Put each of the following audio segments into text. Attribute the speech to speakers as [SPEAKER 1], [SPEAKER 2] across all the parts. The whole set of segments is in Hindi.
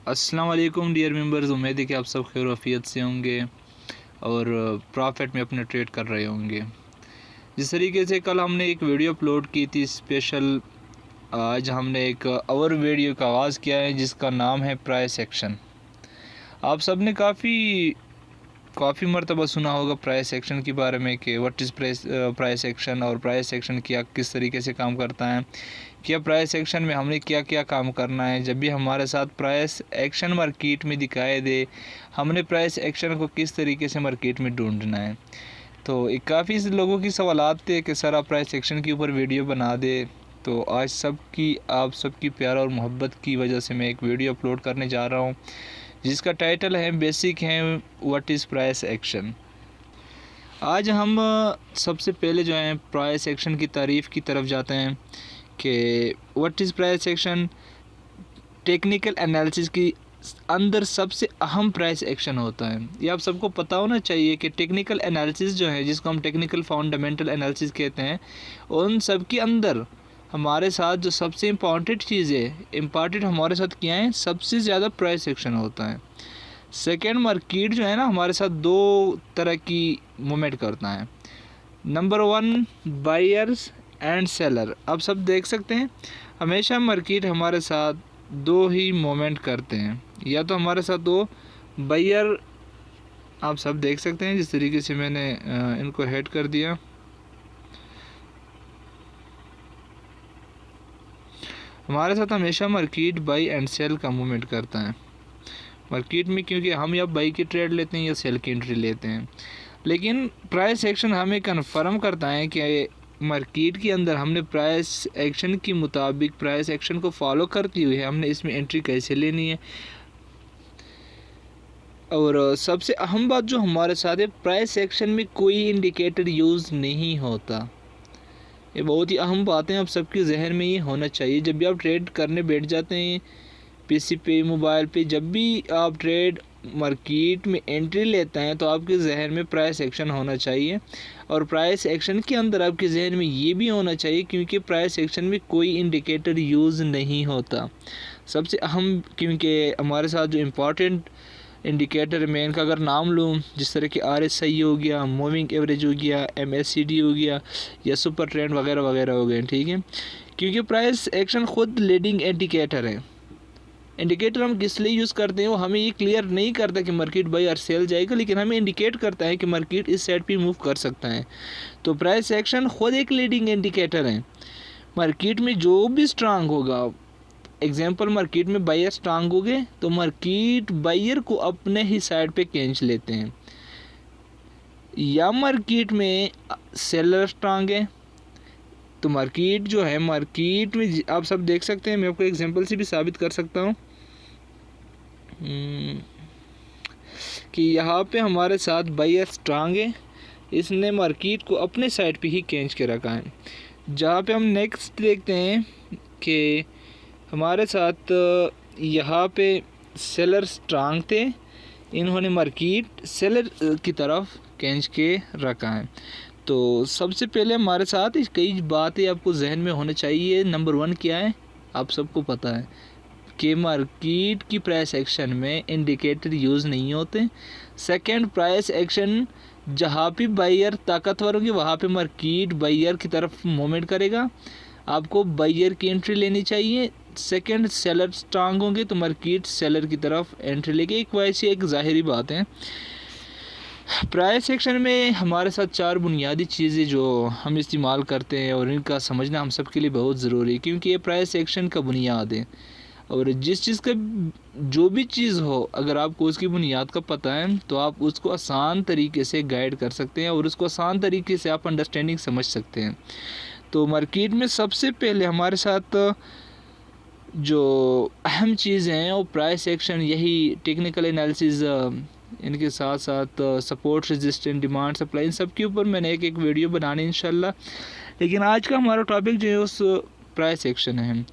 [SPEAKER 1] अस्सलाम वालेकुम डियर मेंबर्स, उम्मीद है कि आप सब खैर वफ़ियत से होंगे और प्रॉफिट में अपना ट्रेड कर रहे होंगे। जिस तरीके से कल हमने एक वीडियो अपलोड की थी स्पेशल, आज हमने एक और वीडियो का आगाज़ किया है जिसका नाम है प्राइस एक्शन। आप सब ने काफ़ी मरतबा सुना होगा प्राइस एक्शन के बारे में कि व्हाट इज़ प्राइस एक्शन और प्राइस एक्शन क्या किस तरीके से काम करता है, क्या प्राइस एक्शन में हमने क्या क्या काम करना है। जब भी हमारे साथ प्राइस एक्शन मार्केट में दिखाई दे, हमने प्राइस एक्शन को किस तरीके से मार्केट में ढूंढना है। तो एक काफ़ी लोगों की सवालात थे कि सर आप प्राइस एक्शन के ऊपर वीडियो बना दे। तो आज आप सबकी प्यार और मोहब्बत की वजह से मैं एक वीडियो अपलोड करने जा रहा हूँ जिसका टाइटल है बेसिक है व्हाट इज़ प्राइस एक्शन। आज हम सबसे पहले जो है प्राइस एक्शन की तारीफ़ की तरफ जाते हैं कि what is price action. Technical analysis की अंदर सबसे अहम प्राइस एक्शन होता है। ये आप सबको पता होना चाहिए कि टेक्निकल एनालिसिस जो है, जिसको हम टेक्निकल फंडामेंटल एनालिसिस कहते हैं, उन सब के अंदर हमारे साथ जो सबसे इम्पॉर्टेंट चीज़ है, इम्पॉर्टेंट हमारे साथ क्या है, सबसे ज़्यादा प्राइस एक्शन होता है। सेकेंड, मार्केट जो है ना हमारे साथ दो तरह की मूवमेंट करता है। Number one, buyers and seller. आप सब देख सकते हैं हमेशा मार्केट हमारे साथ दो ही मूवमेंट करते हैं, या तो हमारे साथ दो बायर, आप सब देख सकते हैं जिस तरीके से मैंने इनको हेड कर दिया। हमारे साथ हमेशा मार्केट बाई एंड सेल का मूवमेंट करता है मार्केट में, क्योंकि हम या बाई की ट्रेड लेते हैं या सेल की एंट्री लेते हैं। लेकिन प्राइस एक्शन हमें कन्फर्म करता है कि मार्केट के अंदर हमने प्राइस एक्शन के मुताबिक, प्राइस एक्शन को फॉलो करती हुई हमने इसमें एंट्री कैसे लेनी है। और सबसे अहम बात जो हमारे साथ है, प्राइस एक्शन में कोई इंडिकेटर यूज़ नहीं होता। ये बहुत ही अहम बात है, आप सबके जहन में ये होना चाहिए। जब भी आप ट्रेड करने बैठ जाते हैं पीसी पे, मोबाइल पे, जब भी आप ट्रेड मार्केट में एंट्री लेते हैं तो आपके जहन में प्राइस एक्शन होना चाहिए। और प्राइस एक्शन के अंदर आपके जहन में ये भी होना चाहिए, क्योंकि प्राइस एक्शन में कोई इंडिकेटर यूज़ नहीं होता। सबसे अहम, क्योंकि हमारे साथ जो इम्पोर्टेंट इंडिकेटर मैं इनका अगर नाम लूँ, जिस तरह कि RSI हो गया, मूविंग एवरेज हो गया, MACD हो गया, या सुपर ट्रेंड वगैरह वगैरह हो गए, ठीक है। क्योंकि प्राइस एक्शन खुद लीडिंग इंडिकेटर है। इंडिकेटर हम किस लिए यूज़ करते हैं, वो हमें ये क्लियर नहीं करता कि मार्केट बाई और सेल जाएगा, लेकिन हमें इंडिकेट करता है कि मार्केट इस साइड पे मूव कर सकता है। तो प्राइस एक्शन खुद एक लीडिंग इंडिकेटर है। मार्केट में जो भी स्ट्रांग होगा, एग्जांपल मार्केट में बायर स्ट्रांग हो गए तो मार्केट बायर को अपने ही साइड पे खींच लेते हैं, या मार्केट में सेलर स्ट्रांग है तो मार्केट जो है, मार्केट में आप सब देख सकते हैं, मैं आपको एग्जांपल से भी साबित कर सकता हूँ कि यहाँ पे हमारे साथ बायर स्ट्रांग है, इसने मार्केट को अपने साइड पे ही खींच के रखा है। जहाँ पे हम नेक्स्ट देखते हैं कि हमारे साथ यहाँ पे सेलर स्ट्रांग थे, इन्होंने मार्केट सेलर की तरफ खींच के रखा है। तो सबसे पहले हमारे साथ कई बातें आपको जहन में होना चाहिए। नंबर वन क्या है, आप सबको पता है कि मार्केट की प्राइस एक्शन में इंडिकेटर यूज़ नहीं होते। सेकंड, प्राइस एक्शन जहाँ पे बायर ताकतवर होगी वहाँ पे मार्केट बायर की तरफ मूवमेंट करेगा, आपको बायर की एंट्री लेनी चाहिए। सेकंड, सेलर स्ट्रांग होंगे तो मार्केट सेलर की तरफ एंट्री लेगी। एक वैसी एक ज़ाहिरी बात है। प्राइस एक्शन में हमारे साथ चार बुनियादी चीज़ें जो हम इस्तेमाल करते हैं और इनका समझना हम सब के लिए बहुत ज़रूरी है, क्योंकि ये प्राइस एक्शन का बुनियाद है। और जिस चीज़ का जो भी चीज़ हो, अगर आपको उसकी बुनियाद का पता है तो आप उसको आसान तरीके से गाइड कर सकते हैं और उसको आसान तरीके से आप अंडरस्टैंडिंग समझ सकते हैं। तो मार्केट में सबसे पहले हमारे साथ जो अहम चीज़ हैं वो प्राइस एक्शन, यही टेक्निकल एनालिसिस, इनके साथ साथ सपोर्ट, रेजिस्टेंस, डिमांड, सप्लाई, इन सब के ऊपर मैंने एक वीडियो बनानी इंशाल्लाह। लेकिन आज का हमारा टॉपिक जो है उस प्राइस एक्शन है।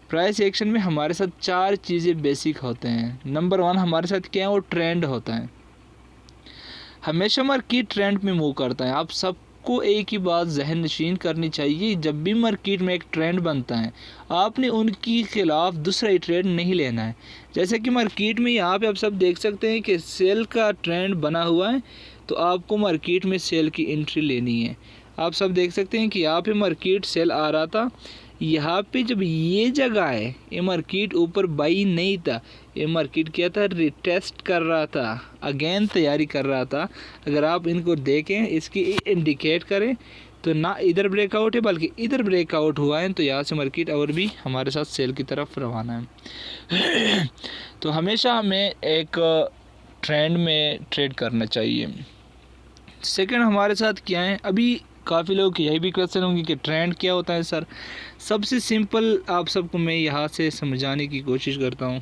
[SPEAKER 1] प्राइस एक्शन में हमारे साथ चार चीज़ें बेसिक होते हैं। नंबर वन हमारे साथ क्या है, वो ट्रेंड होता है। हमेशा मार्केट ट्रेंड में मूव करता है। आप सब आपको एक ही बात जहन नशीन करनी चाहिए, जब भी मार्केट में एक ट्रेंड बनता है आपने उनकी खिलाफ दूसरा ही ट्रेंड नहीं लेना है। जैसे कि मार्केट में यहाँ पे आप सब देख सकते हैं कि सेल का ट्रेंड बना हुआ है, तो आपको मार्केट में सेल की एंट्री लेनी है। आप सब देख सकते हैं कि यहाँ पे मार्केट सेल आ रहा था, यहाँ पे जब ये जगह है ये मार्केट ऊपर बाई नहीं था, ये मार्केट क्या था, रिटेस्ट कर रहा था, अगेन तैयारी कर रहा था। अगर आप इनको देखें, इसकी इंडिकेट करें तो ना इधर ब्रेकआउट है बल्कि इधर ब्रेकआउट हुआ है, तो यहाँ से मार्केट और भी हमारे साथ सेल की तरफ रवाना है। तो हमेशा हमें एक ट्रेंड में ट्रेड करना चाहिए। सेकंड हमारे साथ क्या है, अभी काफ़ी लोग यही भी क्वेश्चन होंगे कि ट्रेंड क्या होता है सर। सबसे सिंपल आप सबको मैं यहाँ से समझाने की कोशिश करता हूँ।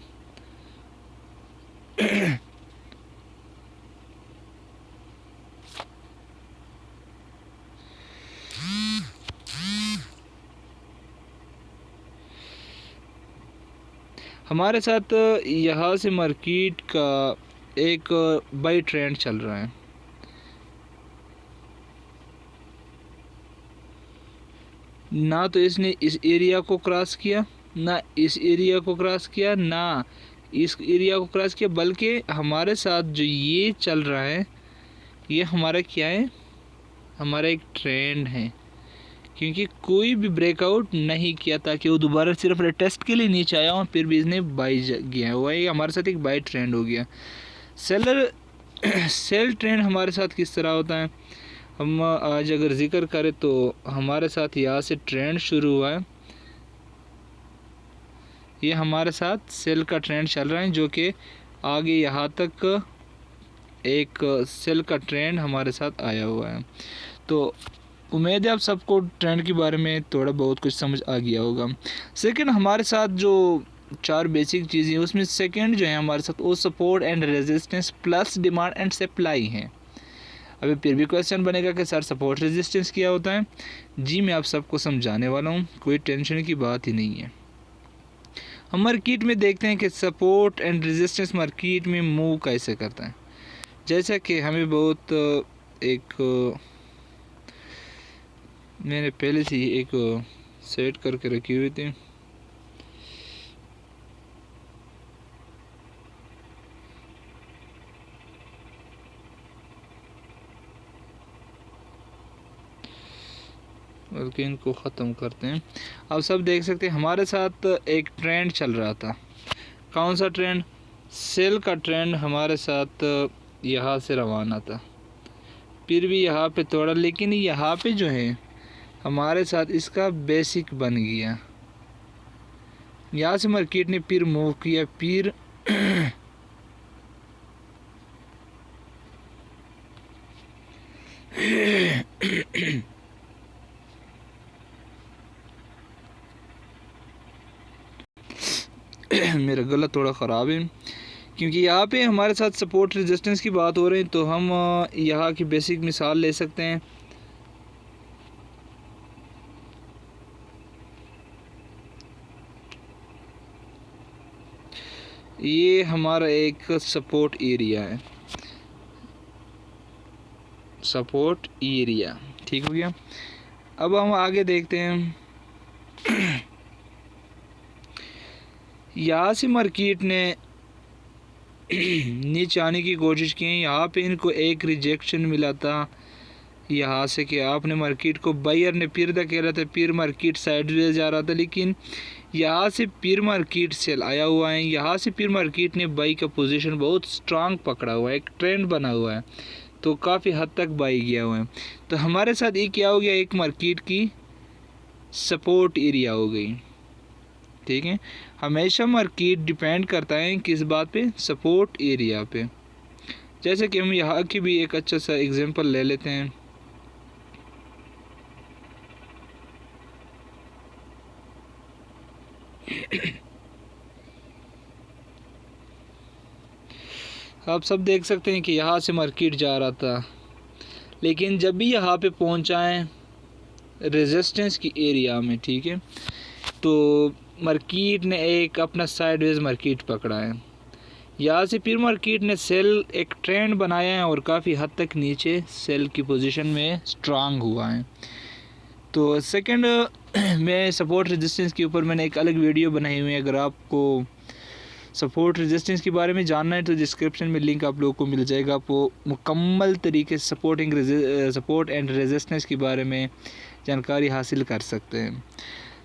[SPEAKER 1] हमारे साथ यहाँ से मार्केट का एक बाई ट्रेंड चल रहा है। ना तो इसने इस एरिया को क्रॉस किया, ना इस एरिया को क्रॉस किया, ना इस एरिया को क्रॉस किया, बल्कि हमारे साथ जो ये चल रहा है ये हमारा क्या है, हमारा एक ट्रेंड है। क्योंकि कोई भी ब्रेकआउट नहीं किया था कि वो दोबारा सिर्फ टेस्ट के लिए नीचे आया और फिर भी इसने बाई गया हुआ है, हमारे साथ एक बाई ट्रेंड हो गया। सेल ट्रेंड हमारे साथ किस तरह होता है, हम आज अगर जिक्र करें तो हमारे साथ यहाँ से ट्रेंड शुरू हुआ है, ये हमारे साथ सेल का ट्रेंड चल रहा है, जो कि आगे यहाँ तक एक सेल का ट्रेंड हमारे साथ आया हुआ है। तो उम्मीद है आप सबको ट्रेंड के बारे में थोड़ा बहुत कुछ समझ आ गया होगा। सेकंड हमारे साथ जो 4 बेसिक चीज़ें हैं उसमें सेकंड जो है हमारे साथ वो support and resistance plus demand and supply है। अभी फिर भी क्वेश्चन बनेगा कि सर सपोर्ट रेजिस्टेंस क्या होता है। जी मैं आप सबको समझाने वाला हूँ, कोई टेंशन की बात ही नहीं है। हम मार्केट में देखते हैं कि सपोर्ट एंड रेजिस्टेंस मार्केट में मूव कैसे करता है। जैसा कि हमें बहुत एक मैंने पहले से ही एक सेट करके रखी हुई थी। बल्कि इनको ख़त्म करते हैं। आप सब देख सकते हैं हमारे साथ एक ट्रेंड चल रहा था। कौन सा ट्रेंड, सेल का ट्रेंड हमारे साथ यहाँ से रवाना था, फिर भी यहाँ पे तोड़ा, लेकिन यहाँ पे जो है हमारे साथ इसका बेसिक बन गया। यहाँ से मार्केट ने फिर मूव किया, फिर मेरा गला थोड़ा ख़राब है क्योंकि यहाँ पे हमारे साथ सपोर्ट रेजिस्टेंस की बात हो रही है, तो हम यहाँ की बेसिक मिसाल ले सकते हैं। ये हमारा एक सपोर्ट एरिया है, सपोर्ट एरिया, ठीक हो गया। अब हम आगे देखते हैं। यहाँ से मार्केट ने नीचे आने की कोशिश की, यहाँ पे इनको एक रिजेक्शन मिला था यहाँ से कि आपने मार्केट को बायर ने फिर धकेला था, फिर मार्केट साइडवेज जा रहा था, लेकिन यहाँ से फिर मार्केट सेल आया हुआ है। यहाँ से फिर मार्केट ने बाई का पोजीशन बहुत स्ट्रांग पकड़ा हुआ है, एक ट्रेंड बना हुआ है, तो काफ़ी हद तक बाई गया हुआ है। तो हमारे साथ ये क्या हो गया, एक मार्केट की सपोर्ट एरिया हो गई, ठीक है। हमेशा मार्केट डिपेंड करता है किस बात पे, सपोर्ट एरिया पे। जैसे कि हम यहाँ की भी एक अच्छा सा एग्जांपल ले लेते हैं। आप सब देख सकते हैं कि यहाँ से मार्केट जा रहा था, लेकिन जब भी यहाँ पे पहुँचा है रेजिस्टेंस की एरिया में, ठीक है, तो मार्केट ने एक अपना साइडवेज मार्केट पकड़ा है। यहाँ से फिर मार्केट ने सेल एक ट्रेंड बनाया है और काफ़ी हद तक नीचे सेल की पोजीशन में स्ट्रांग हुआ है। तो सेकंड में सपोर्ट रेजिस्टेंस के ऊपर मैंने एक अलग वीडियो बनाई हुई है। अगर आपको सपोर्ट रेजिस्टेंस के बारे में जानना है तो डिस्क्रिप्शन में लिंक आप लोगों को मिल जाएगा। आपको मुकम्मल तरीके से सपोर्ट एंड रेजिस्टेंस के बारे में जानकारी हासिल कर सकते हैं।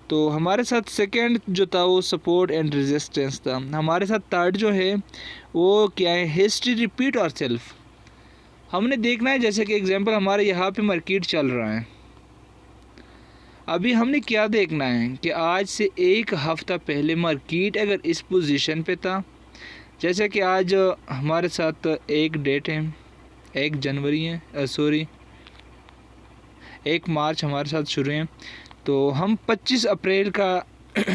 [SPEAKER 1] तो हमारे साथ सेकंड जो था वो सपोर्ट एंड रेजिस्टेंस था। हमारे साथ थर्ड जो है वो क्या है, हिस्ट्री रिपीट और सेल्फ। हमने देखना है, जैसे कि एग्जांपल हमारे यहाँ पे मार्केट चल रहा है, अभी हमने क्या देखना है कि आज से एक हफ़्ता पहले मार्केट अगर इस पोजीशन पे था, जैसे कि आज हमारे साथ एक डेट है, 1 जनवरी है, 1 मार्च हमारे साथ शुरू है, तो हम 25 अप्रैल का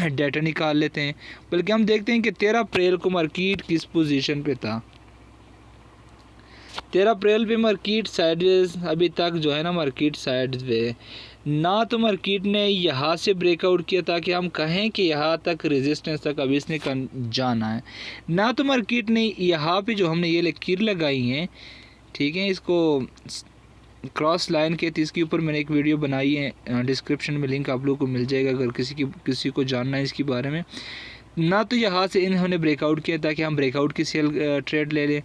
[SPEAKER 1] डेटा निकाल लेते हैं। बल्कि हम देखते हैं कि 13 अप्रैल को मार्केट किस पोजीशन पे था। 13 अप्रैल पे मार्केट साइडवेज अभी तक जो है ना, मार्केट साइडवेज ना तो मार्केट ने यहाँ से ब्रेकआउट किया ताकि हम कहें कि यहाँ तक रेजिस्टेंस तक अभी इसने जाना है, ना तो मार्केट ने यहाँ पे जो हमने ये लकीर लगाई हैं, ठीक है, इसको क्रॉस लाइन के, तो इसके ऊपर मैंने एक वीडियो बनाई है, डिस्क्रिप्शन में लिंक आप लोगों को मिल जाएगा अगर किसी को जानना है इसके बारे में। ना तो यहाँ से इन्होंने ब्रेकआउट किया ताकि हम ब्रेकआउट की सेल ट्रेड ले लें।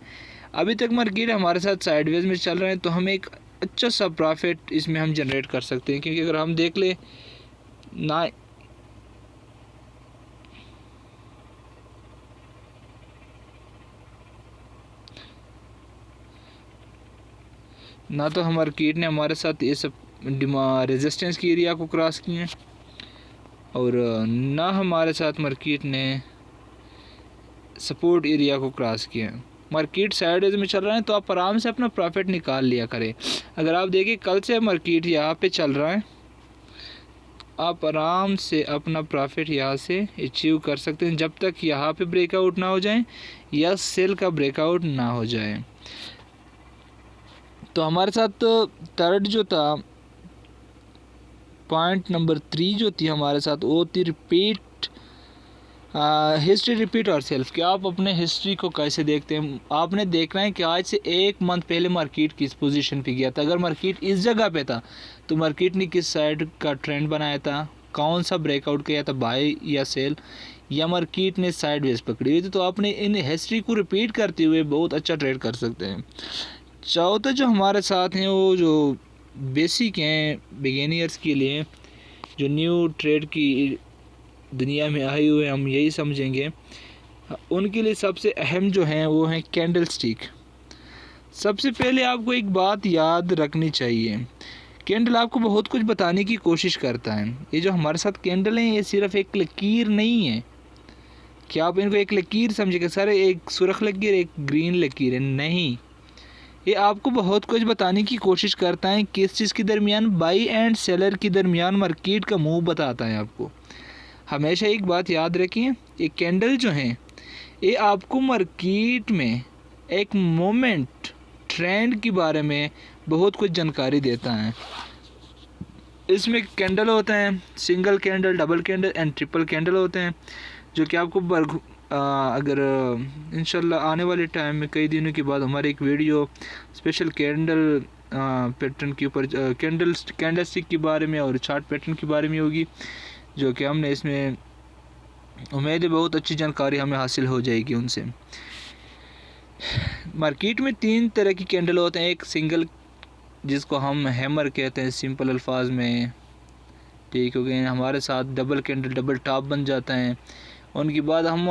[SPEAKER 1] अभी तक मार्केट हमारे साथ साइडवेज में चल रहा है, तो हम एक अच्छा सा प्रॉफिट इसमें हम जनरेट कर सकते हैं। क्योंकि अगर हम देख ले ना तो हमारे मार्केट ने हमारे साथ ये सब रेजिस्टेंस की एरिया को क्रॉस किए और ना हमारे साथ मार्केट ने सपोर्ट एरिया को क्रॉस किया। मार्केट साइडवेज में चल रहा है तो आप आराम से अपना प्रॉफिट निकाल लिया करें। अगर आप देखिए कल से मार्केट यहाँ पे चल रहा है, आप आराम से अपना प्रॉफिट यहाँ से अचीव कर सकते हैं जब तक यहाँ पे ब्रेकआउट ना हो जाए या सेल का ब्रेकआउट ना हो जाए। तो हमारे साथ थर्ड जो था, पॉइंट नंबर 3 जो थी हमारे साथ, वो थी रिपीट, हिस्ट्री रिपीट और सेल्फ। कि आप अपने हिस्ट्री को कैसे देखते हैं। आपने देखना है कि आज से 1 मंथ पहले मार्केट किस पोजीशन पे गया था। अगर मार्केट इस जगह पे था तो मार्केट ने किस साइड का ट्रेंड बनाया था, कौन सा ब्रेकआउट किया था, बाय या सेल, या मार्केट ने साइडवेज पकड़ी हुई थी। तो आपने इन हिस्ट्री को रिपीट करते हुए बहुत अच्छा ट्रेड कर सकते हैं। चौथा जो हमारे साथ हैं वो जो बेसिक हैं बिगिनर्स के लिए, जो न्यू ट्रेड की दुनिया में आए हुए हम यही समझेंगे, उनके लिए सबसे अहम जो हैं वो हैं कैंडल स्टिक। सबसे पहले आपको एक बात याद रखनी चाहिए, कैंडल आपको बहुत कुछ बताने की कोशिश करता है। ये जो हमारे साथ कैंडल हैं ये सिर्फ एक लकीर नहीं है कि आप इनको एक लकीर समझेंगे, सर एक सुर्ख लकीर एक ग्रीन लकीर है, नहीं। ये आपको बहुत कुछ बताने की कोशिश करता है। किस चीज़ के दरमियान, बाई एंड सेलर के दरमियान मार्केट का मूव बताता है आपको। हमेशा एक बात याद रखिए, ये कैंडल जो हैं ये आपको मार्केट में एक मोमेंट ट्रेंड के बारे में बहुत कुछ जानकारी देता है। इसमें कैंडल होते हैं, single candle, double candle and triple candle होते हैं, जो कि आपको अगर इंशाल्लाह आने वाले टाइम में कई दिनों के बाद हमारे एक वीडियो स्पेशल कैंडल पैटर्न के ऊपर, कैंडल स्टिक के बारे में और चार्ट पैटर्न के बारे में होगी, जो कि हमने इसमें उम्मीद है बहुत अच्छी जानकारी हमें हासिल हो जाएगी उनसे। मार्केट में 3 तरह की कैंडल होते हैं। एक सिंगल, जिसको हम हैमर कहते हैं सिंपल अल्फाज में, ठीक हो गए। हमारे साथ डबल कैंडल, डबल टॉप बन जाता है। उनके बाद हम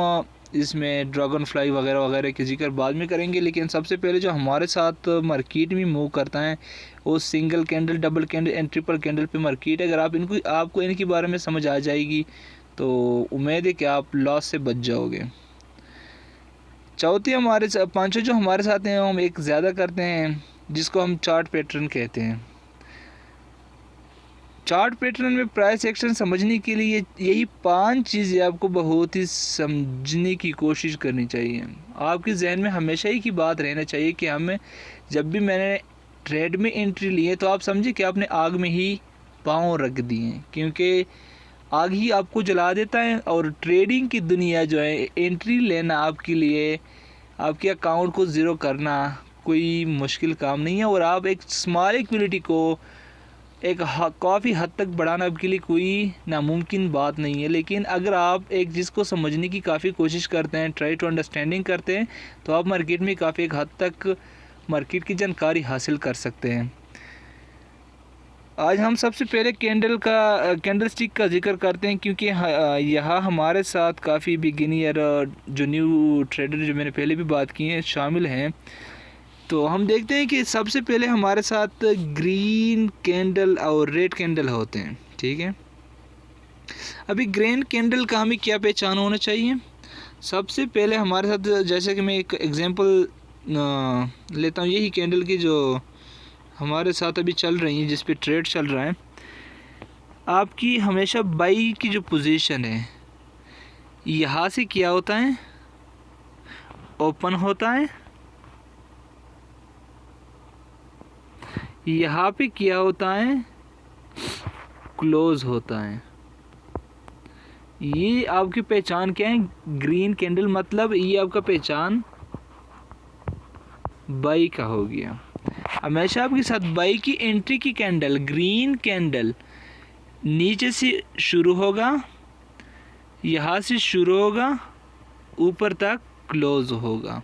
[SPEAKER 1] इसमें ड्रैगन फ्लाई वगैरह वगैरह की जिक्र बाद में करेंगे, लेकिन सबसे पहले जो हमारे साथ मार्केट में मूव करता है वो single candle, double candle and triple candle पे मार्केट। अगर आपको इनके बारे में समझ आ जाएगी तो उम्मीद है कि आप लॉस से बच जाओगे। चौथी हमारे पांचों जो हमारे साथ हैं हम एक ज़्यादा करते हैं, जिसको हम चार्ट पैटर्न कहते हैं। चार्ट पैटर्न में प्राइस एक्शन समझने के लिए यही 5 चीज़ें आपको बहुत ही समझने की कोशिश करनी चाहिए। आपके जहन में हमेशा ही की बात रहना चाहिए कि हमें जब भी मैंने ट्रेड में एंट्री ली है तो आप समझे कि आपने आग में ही पाँव रख दिए हैं, क्योंकि आग ही आपको जला देता है। और ट्रेडिंग की दुनिया जो है, एंट्री लेना आपके लिए आपके अकाउंट को ज़ीरो करना कोई मुश्किल काम नहीं है, और आप एक स्मॉल इक्विटी को एक काफ़ी हद तक बढ़ाना आपके लिए कोई नामुमकिन बात नहीं है। लेकिन अगर आप एक चीज़ को समझने की काफ़ी कोशिश करते हैं, ट्राई टू अंडरस्टैंडिंग करते हैं, तो आप मार्केट में काफ़ी एक हद तक मार्केट की जानकारी हासिल कर सकते हैं। आज हम सबसे पहले कैंडल स्टिक का जिक्र करते हैं, क्योंकि यहाँ हमारे साथ काफ़ी बिगिनियर जो न्यू ट्रेडर जो मैंने पहले भी बात की हैं शामिल हैं। तो हम देखते हैं कि सबसे पहले हमारे साथ ग्रीन कैंडल और रेड कैंडल होते हैं, ठीक है। अभी ग्रीन कैंडल का हमें क्या पहचान होना चाहिए? सबसे पहले हमारे साथ, जैसे कि मैं एक एग्जांपल लेता हूँ, यही कैंडल की जो हमारे साथ अभी चल रही है, जिस पे ट्रेड चल रहा है, आपकी हमेशा बाई की जो पोजीशन है यहाँ से क्या होता है, ओपन होता है, यहाँ पे क्या होता है, क्लोज होता है। ये आपकी पहचान क्या है? ग्रीन कैंडल, मतलब ये आपका पहचान बाई का हो गया। हमेशा आपके साथ बाई की एंट्री की कैंडल, ग्रीन कैंडल नीचे से शुरू होगा, यहाँ से शुरू होगा, ऊपर तक क्लोज होगा।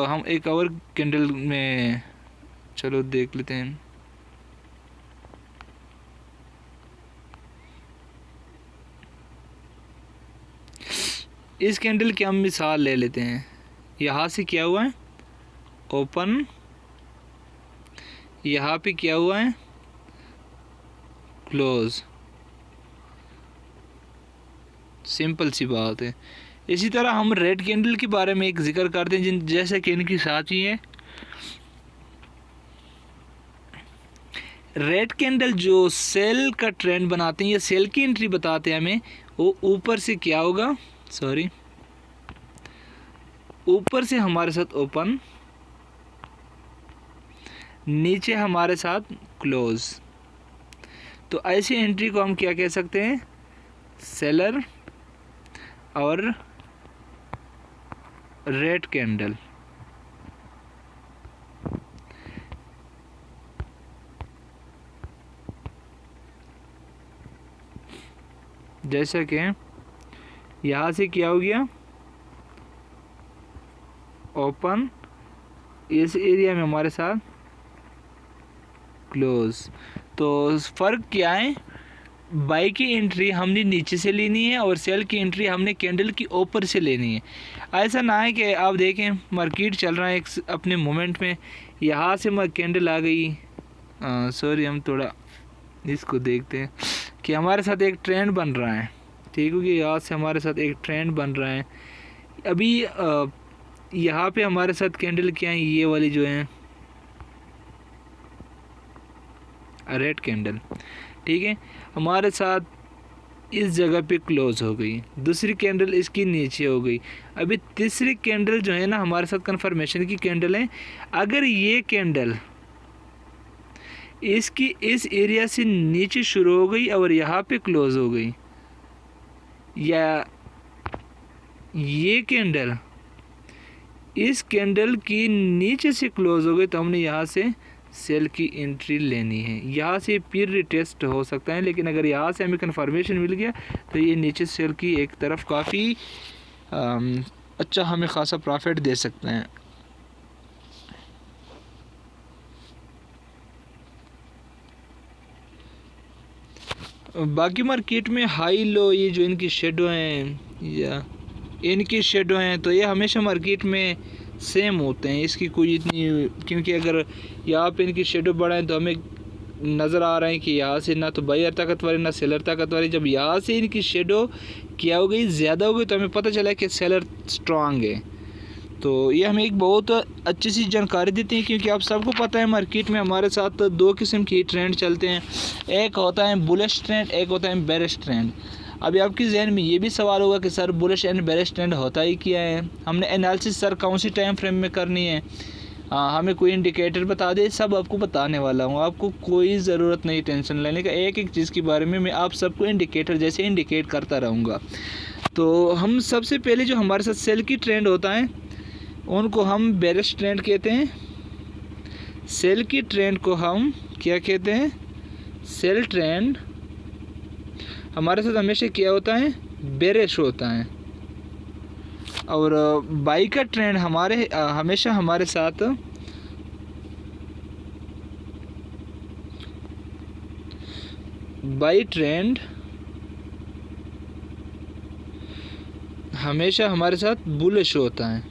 [SPEAKER 1] हम एक और कैंडल में चलो देख लेते हैं। इस कैंडल की हम मिसाल ले लेते हैं। यहाँ से क्या हुआ है, ओपन, यहाँ पे क्या हुआ है, क्लोज। सिंपल सी बात है। इसी तरह हम रेड कैंडल के बारे में एक जिक्र करते हैं, जैसे कि इनकी साथी है। रेड कैंडल जो सेल का ट्रेंड बनाते हैं या सेल की एंट्री बताते हैं हमें, वो ऊपर से क्या होगा, ऊपर से हमारे साथ ओपन, नीचे हमारे साथ क्लोज। तो ऐसी एंट्री को हम क्या कह सकते हैं, सेलर और रेड कैंडल। जैसा कि यहाँ से क्या हो गया, ओपन, इस एरिया में हमारे साथ क्लोज। तो फ़र्क क्या है, बाई की एंट्री हमने नीचे से लेनी है और सेल की एंट्री हमने कैंडल की ऊपर से लेनी है। ऐसा ना है कि आप देखें मार्केट चल रहा है एक अपने मोमेंट में, यहाँ से कैंडल आ गई, हम थोड़ा इसको देखते हैं कि हमारे साथ एक ट्रेंड बन रहा है, ठीक है, कि यहाँ से हमारे साथ एक ट्रेंड बन रहा है। अभी यहाँ पे हमारे साथ कैंडल क्या है, ये वाली जो है रेड कैंडल, ठीक है, हमारे साथ इस जगह पे क्लोज हो गई। दूसरी कैंडल इसकी नीचे हो गई। अभी तीसरी कैंडल जो है ना हमारे साथ कंफर्मेशन की कैंडल है। अगर ये कैंडल इसकी इस एरिया से नीचे शुरू हो गई और यहाँ पे क्लोज हो गई, या ये कैंडल इस कैंडल की नीचे से क्लोज हो गई, तो हमने यहाँ से सेल की एंट्री लेनी है। यहाँ से फिर रिटेस्ट हो सकता है, लेकिन अगर यहाँ से हमें कंफर्मेशन मिल गया तो ये नीचे सेल की एक तरफ काफ़ी अच्छा हमें खासा प्रॉफिट दे सकते हैं। बाकी मार्केट में हाई लो ये जो इनकी शेडो हैं या इनकी शेडो हैं, तो ये हमेशा मार्केट में सेम होते हैं, इसकी कोई इतनी, क्योंकि अगर यहाँ पे इनकी शेडो बड़ा है तो हमें नज़र आ रहा है कि यहाँ से ना तो बायर ताकतवर है ना सेलर ताकतवर है। जब यहाँ से इनकी शेडो क्या हो गई, ज़्यादा हो गई, तो हमें पता चला कि सेलर स्ट्रांग है। तो ये हमें एक बहुत अच्छी सी जानकारी देती है, क्योंकि आप सबको पता है मार्केट में हमारे साथ दो किस्म के ट्रेंड चलते हैं, एक होता है बुलिश ट्रेंड, एक होता है बेरिश ट्रेंड। अभी आपके जहन में ये भी सवाल होगा कि sir bullish and bearish trend होता ही क्या है, हमने एनालिसिस सर कौन सी टाइम फ्रेम में करनी है, हमें कोई इंडिकेटर बता दे, सब आपको बताने वाला हूँ। आपको कोई ज़रूरत नहीं टेंशन लेने का, एक एक चीज़ के बारे में मैं आप सबको इंडिकेटर जैसे इंडिकेट करता रहूँगा। तो हम सबसे पहले जो हमारे साथ सेल की ट्रेंड होता है उनको हम बेरिश ट्रेंड कहते हैं। सेल की ट्रेंड को हम क्या कहते हैं? सेल ट्रेंड हमारे साथ हमेशा क्या होता है? बेरिश होता है। और बाई का ट्रेंड हमेशा हमारे साथ बाई ट्रेंड हमेशा हमारे साथ बुलिश होता है।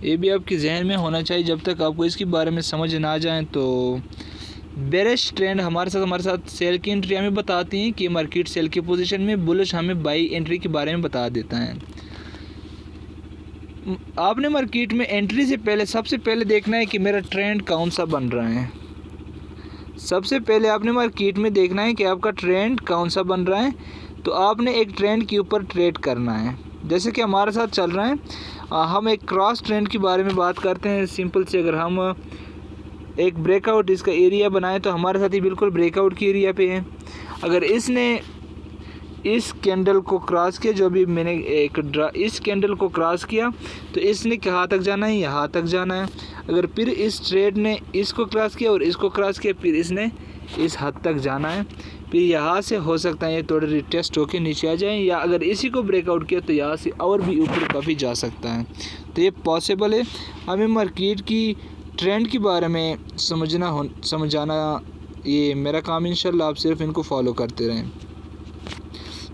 [SPEAKER 1] ये भी आपके जहन में होना चाहिए। जब तक आपको इसके बारे में समझ ना आ जाए तो बेरिश ट्रेंड हमारे साथ सेल की एंट्री हमें बताती हैं कि मार्केट सेल की पोजीशन में, बुलिश हमें बाई एंट्री के बारे में बता देता है। आपने मार्केट में एंट्री से पहले सबसे पहले देखना है कि मेरा ट्रेंड कौन सा बन रहा है। सबसे पहले आपने मार्केट में देखना है कि आपका ट्रेंड कौन सा बन रहा है। तो आपने एक ट्रेंड के ऊपर ट्रेड करना है। जैसे कि हमारे साथ चल रहा है, हम एक क्रॉस ट्रेंड के बारे में बात करते हैं। सिंपल से अगर हम एक ब्रेकआउट इसका एरिया बनाएं तो हमारे साथ ही बिल्कुल ब्रेकआउट की एरिया पे है। अगर इसने इस कैंडल को क्रॉस किया, जो भी मैंने इस कैंडल को क्रॉस किया, तो इसने कहाँ तक जाना है? यहाँ तक जाना है। अगर फिर इस ट्रेड ने इसको क्रॉस किया और इसको क्रॉस किया, फिर इसने इस हद तक जाना है। फिर यहाँ से हो सकता है ये थोड़ा रिटेस्ट होके नीचे आ जाए, या अगर इसी को ब्रेकआउट किया तो यहाँ से और भी ऊपर काफ़ी जा सकता है। तो ये पॉसिबल है। हमें मार्केट की ट्रेंड के बारे में समझाना ये मेरा काम। इंशाल्लाह आप सिर्फ इनको फॉलो करते रहें।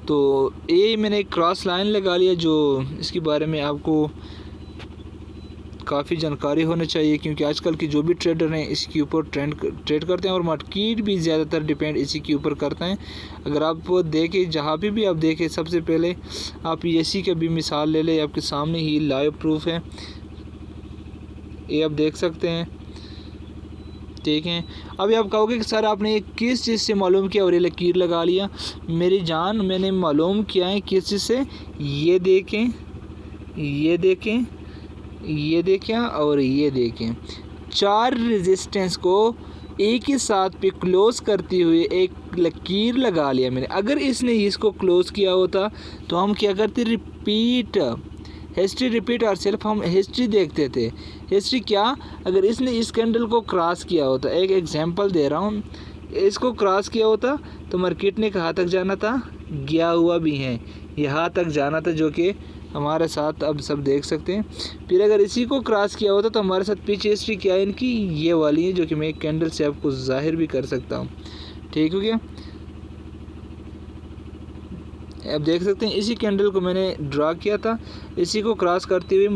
[SPEAKER 1] तो ये मैंने एक क्रॉस लाइन लगा लिया, जो इसके बारे में आपको काफ़ी जानकारी होनी चाहिए, क्योंकि आजकल के जो भी ट्रेडर हैं इसके ऊपर ट्रेड करते हैं और मार्केट भी ज़्यादातर डिपेंड इसी के ऊपर करते हैं। अगर आप देखें, जहाँ भी आप देखें, सबसे पहले आप इसी का भी मिसाल ले लें। आपके सामने ही लाइव प्रूफ है, ये आप देख सकते हैं। ठीक है, अभी आप कहोगे कि सर आपने किस चीज़ से मालूम किया और ये लकीर लगा लिया? मेरी जान, मैंने मालूम किया है किस चीज़ से? ये देखें, ये देखें, ये देखें और ये देखें। 4 रेजिस्टेंस को एक ही साथ पे क्लोज करते हुए एक लकीर लगा लिया मैंने। अगर इसने इसको क्लोज किया होता तो हम क्या करते? रिपीट हिस्ट्री, रिपीट और सेल्फ। हम हिस्ट्री देखते थे। हिस्ट्री क्या? अगर इसने इस कैंडल को क्रॉस किया होता, एक एग्जांपल दे रहा हूँ, इसको क्रॉस किया होता तो मार्केट ने कहाँ तक जाना था? गया हुआ भी है, यहाँ तक जाना था, जो कि हमारे साथ अब सब देख सकते हैं। फिर अगर इसी को क्रॉस किया होता तो हमारे साथ पीछे हिस्ट्री क्या है इनकी? ये वाली है, जो कि मैं एक कैंडल से आपको जाहिर भी कर सकता हूँ। ठीक हो गया? आप देख सकते हैं इसी कैंडल को मैंने ड्रा किया था। इसी को क्रॉस करते हुए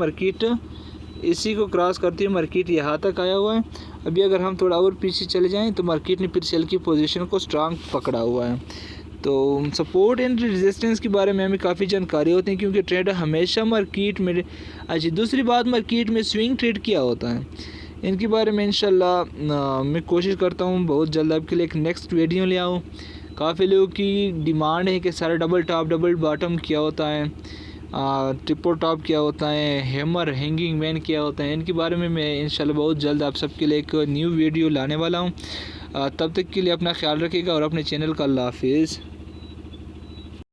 [SPEAKER 1] मार्केट यहाँ तक आया हुआ है। अभी अगर हम थोड़ा और पीछे चले जाएं तो मार्केट ने फिर सेल की पोजीशन को स्ट्रांग पकड़ा हुआ है। तो सपोर्ट एंड रेजिस्टेंस के बारे में हमें काफ़ी जानकारी होती है, क्योंकि ट्रेडर हमेशा मार्केट में। अच्छा, दूसरी बात, मार्केट में स्विंग ट्रेड किया होता है। इनके बारे में इंशाल्लाह मैं कोशिश करता हूँ बहुत जल्द आपके लिए एक नेक्स्ट वीडियो ले आऊँ। काफ़ी लोगों की डिमांड है कि सारा डबल टॉप डबल बॉटम क्या होता है, ट्रिपल टॉप क्या होता है, हैमर हैंगिंग मैन क्या होता है। इनके बारे में मैं इंशाल्लाह बहुत जल्द आप सबके लिए एक न्यू वीडियो लाने वाला हूँ। तब तक के लिए अपना ख्याल रखिएगा और अपने चैनल का अल्लाह हाफिज़।